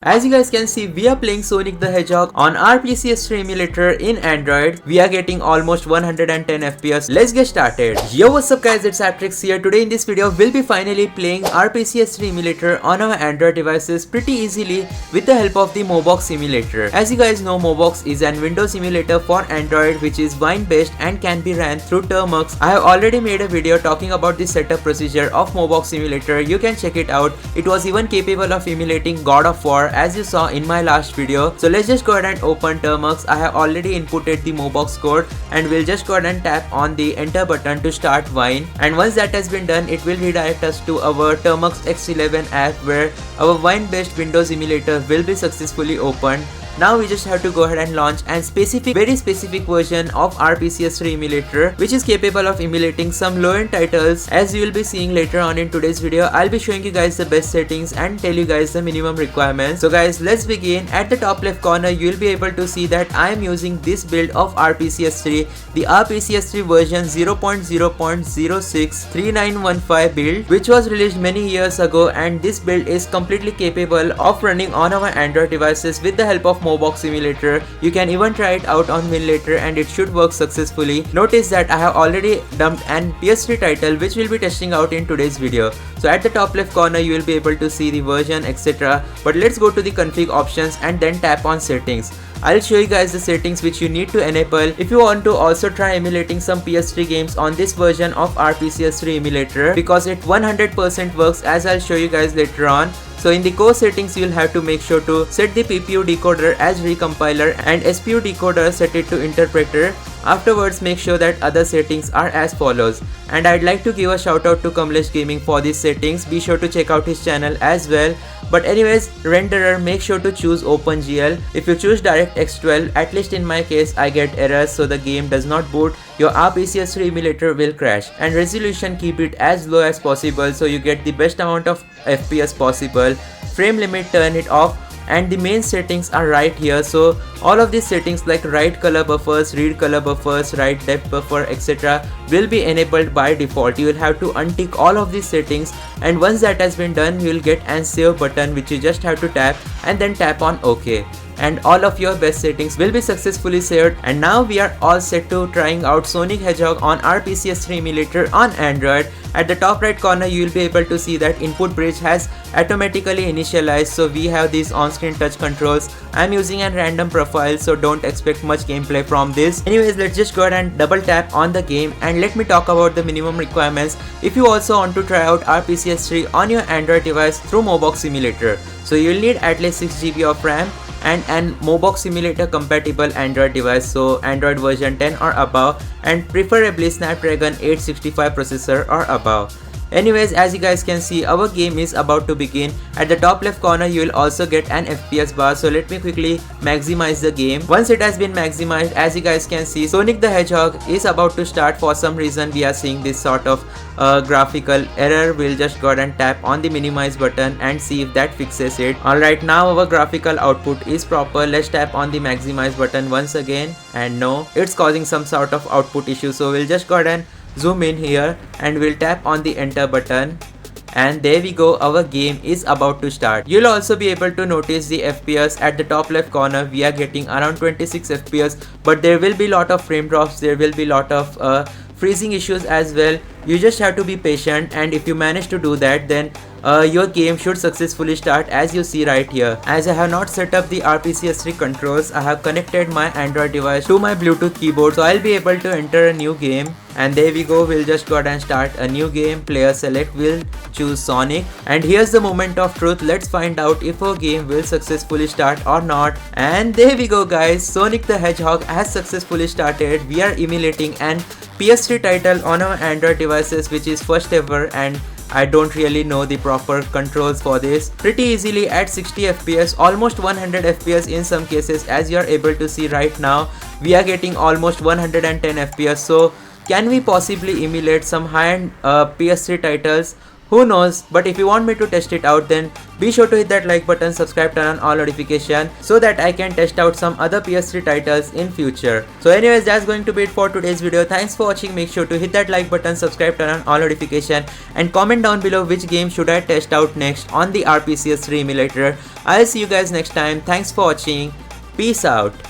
As you guys can see, we are playing Sonic the Hedgehog on Rpcs3 Emulator in Android. We are getting almost 110 FPS. Let's get started. Yo, what's up guys, it's ApTreX here. Today in this video, we'll be finally playing Rpcs3 Emulator on our Android devices pretty easily with the help of the MoBox Emulator. As you guys know, MoBox is an Windows emulator for Android which is Wine based and can be ran through Termux. I have already made a video talking about the setup procedure of MoBox Emulator. You can check it out. It was even capable of emulating God of War as you saw in my last video. So let's just go ahead and open Termux. I have already inputted the MoBox code and we'll just go ahead and tap on the enter button to start Wine. And once that has been done, it will redirect us to our Termux X11 app where our Wine based Windows emulator will be successfully opened. Now we just have to go ahead and launch a very specific version of Rpcs3 Emulator which is capable of emulating some low-end titles. As you will be seeing later on in today's video, I'll be showing you guys the best settings and tell you guys the minimum requirements. So guys, let's begin. At the top left corner, you will be able to see that I am using this build of Rpcs3, the Rpcs3 version 0.0.063915 build, which was released many years ago, and this build is completely capable of running on our Android devices with the help of MoBox Emulator. You can even try it out on Win later and it should work successfully. Notice that I have already dumped an PS3 title which we'll be testing out in today's video. So at the top left corner you will be able to see the version, etc. But let's go to the config options and then tap on settings. I'll show you guys the settings which you need to enable if you want to also try emulating some PS3 games on this version of Rpcs3 Emulator, because it 100% works as I'll show you guys later on. So in the core settings, you'll have to make sure to set the PPU decoder as recompiler and SPU decoder set it to interpreter. Afterwards, make sure that other settings are as follows. And I'd like to give a shout out to Kamlesh Gaming for these settings. Be sure to check out his channel as well. But anyways, renderer, make sure to choose OpenGL. If you choose DirectX 12, at least in my case, I get errors, so the game does not boot. Your Rpcs3 emulator will crash. And resolution, keep it as low as possible so you get the best amount of FPS possible. Frame limit, turn it off. And the main settings are right here. So all of these settings like write color buffers, read color buffers, write depth buffer, etc. will be enabled by default. You will have to untick all of these settings, and once that has been done, you will get an save button which you just have to tap and then tap on OK. And all of your best settings will be successfully saved. And now we are all set to trying out Sonic Hedgehog on Rpcs3 Emulator on Android. At the top right corner, you will be able to see that input bridge has automatically initialized, so we have these on-screen touch controls. I'm using a random profile, so don't expect much gameplay from this. Anyways, let's just go ahead and double tap on the game and let me talk about the minimum requirements if you also want to try out Rpcs3 on your Android device through MoBox Emulator. So you'll need at least 6 GB of RAM and an MoBox Emulator compatible Android device, so Android version 10 or above, and preferably Snapdragon 865 processor or above. Anyways, as you guys can see, our game is about to begin. At the top left corner, you will also get an FPS bar, so let me quickly maximize the game. Once it has been maximized, as you guys can see, Sonic the Hedgehog is about to start. For some reason, we are seeing this sort of graphical error. We'll just go ahead and tap on the minimize button and see if that fixes it. Alright, now our graphical output is proper. Let's tap on the maximize button once again, and no, it's causing some sort of output issue. So we'll just go ahead and zoom in here and we'll tap on the enter button, and there we go, our game is about to start. You'll also be able to notice the FPS at the top left corner. We are getting around 26 FPS, but there will be lot of frame drops, there will be lot of freezing issues as well. You just have to be patient, and if you manage to do that, then your game should successfully start, as you see right here. As I have not set up the Rpcs3 controls, I have connected my Android device to my Bluetooth keyboard, so I'll be able to enter a new game. And there we go, we'll just go ahead and start a new game. Player select, we'll choose Sonic, and here's the moment of truth. Let's find out if our game will successfully start or not. And there we go guys, Sonic the Hedgehog has successfully started. We are emulating an PS3 title on our Android devices, which is first ever, and I don't really know the proper controls for this. Pretty easily at 60 FPS, almost 100 FPS in some cases, as you are able to see right now. We are getting almost 110 FPS. So can we possibly emulate some high-end PS3 titles Who knows, but if you want me to test it out, then be sure to hit that like button, subscribe, turn on all notification so that I can test out some other PS3 titles in future. So anyways, that's going to be it for today's video. Thanks for watching. Make sure to hit that like button, subscribe, turn on all notification, and comment down below which game should I test out next on the Rpcs3 Emulator. I'll see you guys next time. Thanks for watching. Peace out.